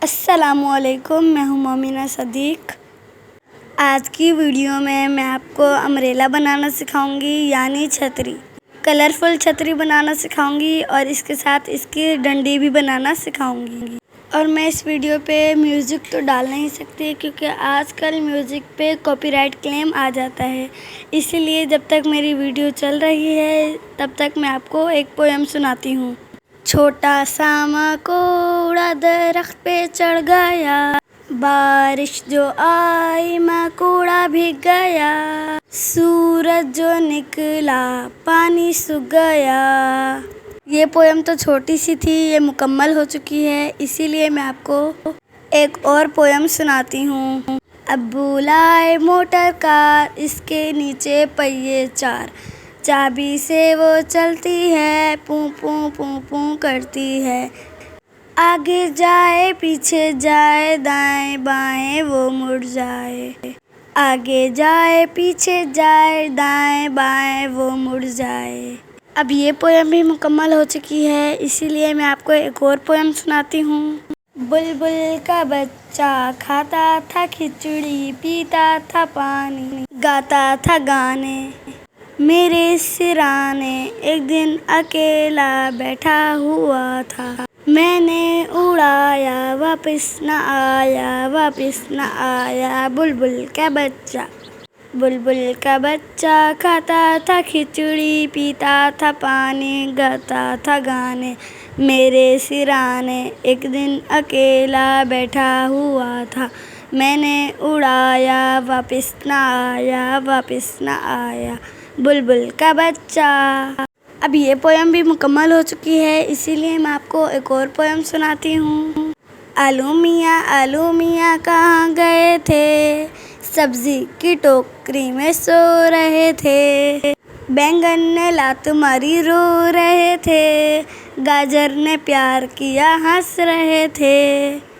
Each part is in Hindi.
अस्सलामुअलैकुम, मैं हूँ मोमिना सदीक़। आज की वीडियो में मैं आपको अम्ब्रेला बनाना सिखाऊंगी, यानी छतरी। कलरफुल छतरी बनाना सिखाऊंगी और इसके साथ इसकी डंडी भी बनाना सिखाऊंगी। और मैं इस वीडियो पे म्यूज़िक तो डाल नहीं सकती क्योंकि आजकल म्यूज़िक पे कॉपीराइट क्लेम आ जाता है। इसीलिए जब तक मेरी वीडियो चल रही है तब तक मैं आपको एक पोएम सुनाती हूँ। छोटा सा मकोड़ा दरख्त पे चढ़ गया, बारिश जो आई मकोड़ा भीग गया, सूरज जो निकला पानी सूख गया। ये पोएम तो छोटी सी थी, ये मुकम्मल हो चुकी है, इसीलिए मैं आपको एक और पोएम सुनाती हूँ। अब्बू लाए मोटर कार, इसके नीचे पहिए चार, चाबी से वो चलती है, पूं पूं पूं पूं करती है। आगे जाए पीछे जाए, दाएं बाएं वो मुड़ जाए, आगे जाए पीछे जाए, दाएं बाएं वो मुड़ जाए। अब ये पोएम भी मुकम्मल हो चुकी है, इसीलिए मैं आपको एक और पोएम सुनाती हूँ। बुलबुल का बच्चा खाता था खिचड़ी, पीता था पानी, गाता था गाने, मेरे सिराने एक दिन अकेला बैठा हुआ था। मैंने उड़ाया वापस न आया, वापस न आया। बुलबुल का बच्चा खाता था खिचड़ी, पीता था पानी, गाता था गाने, मेरे सिराने एक दिन अकेला बैठा हुआ था। मैंने उड़ाया वापस न आया, वापस न आया। बुलबुल का बच्चा। अब ये पोएम भी मुकम्मल हो चुकी है, इसीलिए मैं आपको एक और पोएम सुनाती हूँ। आलू मियाँ कहाँ गए थे, सब्जी की टोकरी में सो रहे थे। बैंगन ने लात मारी रो रहे थे, गाजर ने प्यार किया हंस रहे थे।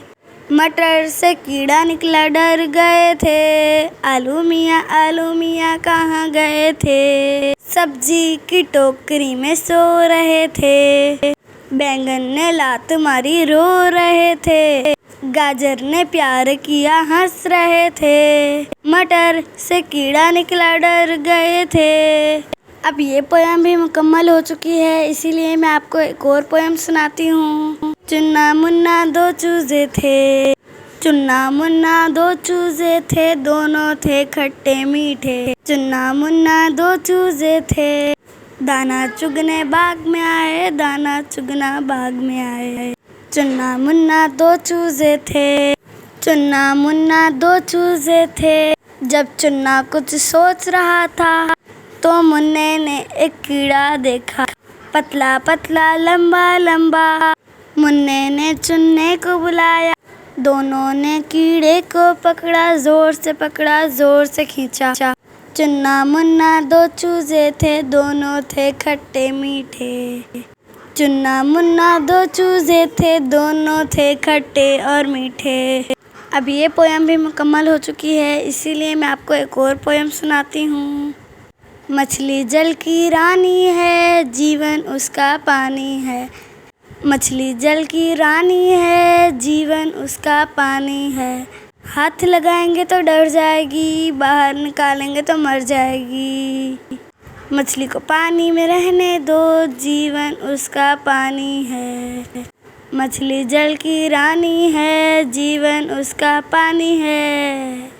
मटर से कीड़ा निकला डर गए थे, आलू मियाँ कहाँ गए थे, सब्जी की टोकरी में सो रहे थे। बैंगन ने लात मारी रो रहे थे, गाजर ने प्यार किया हंस रहे थे। मटर से कीड़ा निकला डर गए थे। अब ये पोएम भी मुकम्मल हो चुकी है, इसीलिए मैं आपको एक और पोएम सुनाती हूँ। चुन्ना मुन्ना दो चूजे थे, चुन्ना मुन्ना दो चूजे थे, दोनों थे खट्टे मीठे। चुन्ना मुन्ना दो चूजे थे, दाना चुगने बाग में आए, दाना चुगना बाग में आए। चुन्ना मुन्ना दो चूजे थे, चुन्ना मुन्ना दो चूजे थे। जब चुन्ना कुछ सोच रहा था तो मुन्ने ने एक कीड़ा देखा, पतला पतला लंबा लंबा। मुन्ने ने चुन्ने को बुलाया, दोनों ने कीड़े को पकड़ा, जोर से पकड़ा, जोर से खींचा। चुन्ना मुन्ना दो चूजे थे, दोनों थे खट्टे मीठे। चुन्ना मुन्ना दो चूजे थे, दोनों थे खट्टे और मीठे। अब ये पोएम भी मुकम्मल हो चुकी है, इसीलिए मैं आपको एक और पोएम सुनाती हूँ। मछली जल की रानी है, जीवन उसका पानी है। मछली जल की रानी है, जीवन उसका पानी है। हाथ लगाएंगे तो डर जाएगी, बाहर निकालेंगे तो मर जाएगी। मछली को पानी में रहने दो, जीवन उसका पानी है। मछली जल की रानी है, जीवन उसका पानी है।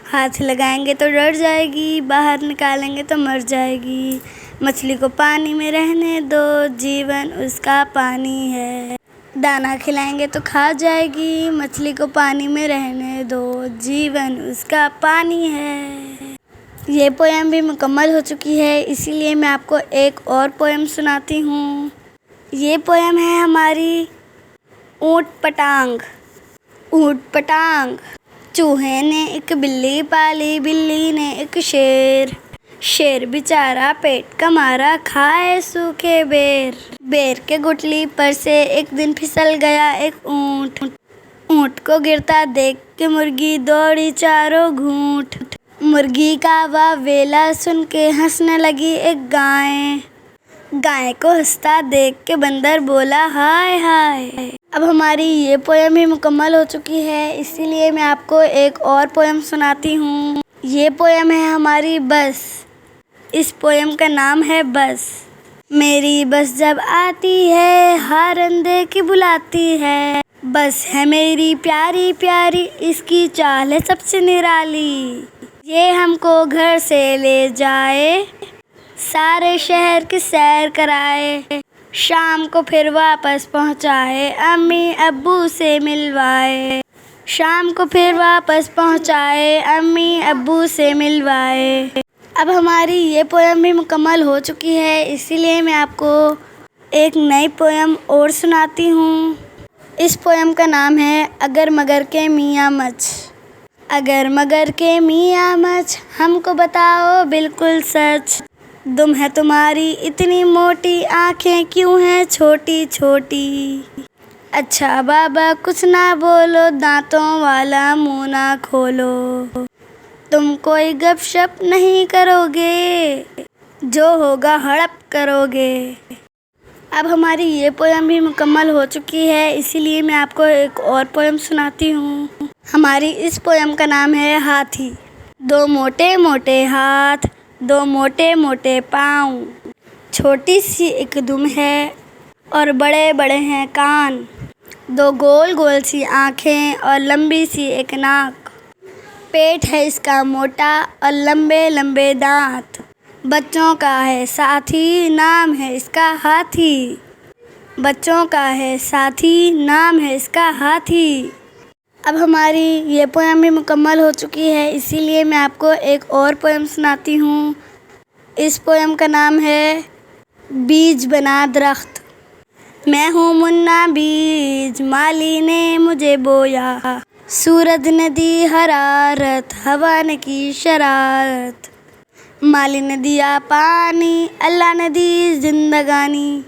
हाथ लगाएंगे तो डर जाएगी, बाहर निकालेंगे तो मर जाएगी। मछली को पानी में रहने दो, जीवन उसका पानी है। दाना खिलाएंगे तो खा जाएगी, मछली को पानी में रहने दो, जीवन उसका पानी है। ये पोएम भी मुकम्मल हो चुकी है, इसीलिए मैं आपको एक और पोएम सुनाती हूँ। ये पोएम है हमारी ऊँट पटांग। ऊँट पटांग। चूहे ने एक बिल्ली पाली, बिल्ली ने एक शेर, शेर बेचारा पेट का मारा, खाए सूखे बेर। बेर के गुठली पर से एक दिन फिसल गया एक ऊँट, ऊँट को गिरता देख के मुर्गी दौड़ी चारों घूंट। मुर्गी का वावेला सुन के हंसने लगी एक गाय, गाय को हंसता देख के बंदर बोला हाय हाय। अब हमारी ये पोएम भी मुकम्मल हो चुकी है, इसीलिए मैं आपको एक और पोएम सुनाती हूँ। ये पोएम है हमारी बस। इस पोएम का नाम है बस। मेरी बस जब आती है हॉर्न दे के बुलाती है। बस है मेरी प्यारी प्यारी, इसकी चाल है सबसे निराली। ये हमको घर से ले जाए, सारे शहर की सैर कराए, शाम को फिर वापस पहुँचाए, अम्मी अब्बू से मिलवाए। शाम को फिर वापस पहुँचाए, अम्मी अब्बू से मिलवाए। अब हमारी ये पोएम भी मुकम्मल हो चुकी है, इसीलिए मैं आपको एक नई पोएम और सुनाती हूँ। इस पोएम का नाम है अगर मगर के मियाँ मच। अगर मगर के मियाँ मच, हमको बताओ बिल्कुल सच। दुम है तुम्हारी इतनी मोटी, आँखें क्यों हैं छोटी छोटी। अच्छा बाबा कुछ ना बोलो, दांतों वाला मुँह ना खोलो। तुम कोई गपशप नहीं करोगे, जो होगा हड़प करोगे। अब हमारी ये पोएम भी मुकम्मल हो चुकी है, इसीलिए मैं आपको एक और पोएम सुनाती हूँ। हमारी इस पोएम का नाम है हाथी। दो मोटे मोटे हाथ, दो मोटे मोटे पाँव, छोटी सी एक दुम है और बड़े बड़े हैं कान। दो गोल गोल सी आँखें और लंबी सी एक नाक। पेट है इसका मोटा और लंबे लंबे दांत। बच्चों का है साथी, नाम है इसका हाथी। बच्चों का है साथी, नाम है इसका हाथी। अब हमारी ये पोएम भी मुकम्मल हो चुकी है, इसीलिए मैं आपको एक और पोएम सुनाती हूँ। इस पोएम का नाम है बीज बना दरख्त। मैं हूँ मुन्ना बीज, माली ने मुझे बोया। सूरज ने दी हरारत, हवा ने की शरारत। माली ने दिया पानी, अल्लाह ने दी जिंदगानी।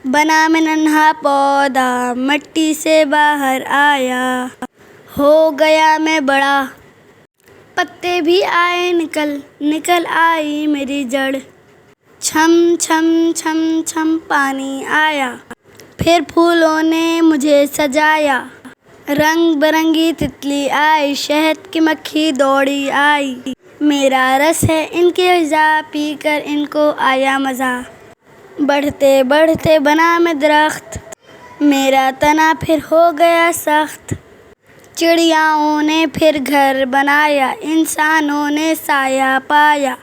बना मैं नन्हा पौधा, मिट्टी से बाहर आया। हो गया मैं बड़ा, पत्ते भी आए निकल, निकल आई मेरी जड़। छम छम छम छम पानी आया, फिर फूलों ने मुझे सजाया। रंग बिरंगी तितली आई, शहद की मक्खी दौड़ी आई। मेरा रस है इनके वजह, पीकर इनको आया मज़ा। बढ़ते बढ़ते बना मैं दरख्त, मेरा तना फिर हो गया सख्त। चिड़ियाओं ने फिर घर बनाया, इंसानों ने साया पाया।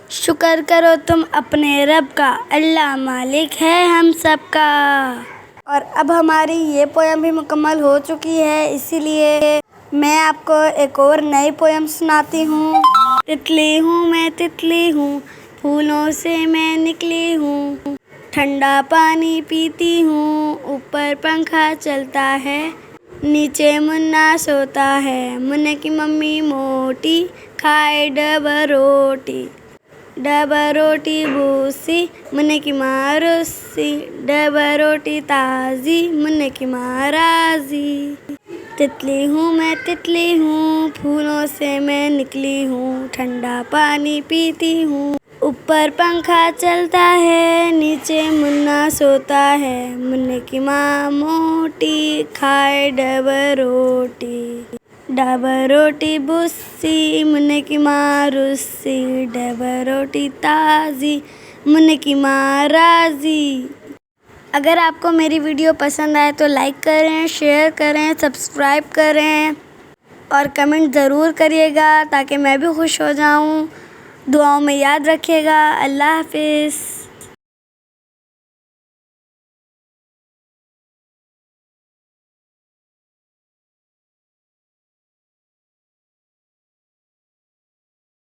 शुक्र करो तुम अपने रब का, अल्लाह मालिक है हम सब का। और अब हमारी ये पोएम भी मुकम्मल हो चुकी है, इसीलिए मैं आपको एक और नई पोएम सुनाती हूँ। तितली हूँ मैं तितली हूँ, फूलों से मैं निकली हूँ। ठंडा पानी पीती हूँ, ऊपर पंखा चलता है, नीचे मुन्ना सोता है। मुन्ने की मम्मी मोटी, खाए डबल रोटी। डबल रोटी भूसी, मुन्ने की माँ रुस्सी। डबल रोटी ताज़ी, मुन्ने की माँ राज़ी। तितली हूँ मैं तितली हूँ, फूलों से मैं निकली हूँ। ठंडा पानी पीती हूँ, ऊपर पंखा चलता है, नीचे मुन्ना सोता है। मुन्ने की माँ मोटी, खाए डबल रोटी। डबल रोटी भूसी, मुन्ने की माँ रुस्सी। डबल रोटी ताज़ी, मुन्ने की माँ राज़ी। अगर आपको मेरी वीडियो पसंद आए तो लाइक करें, शेयर करें, सब्सक्राइब करें और कमेंट ज़रूर करिएगा ताकि मैं भी खुश हो जाऊं। दुआओं में याद रखिएगा। अल्लाह हाफ़िज़।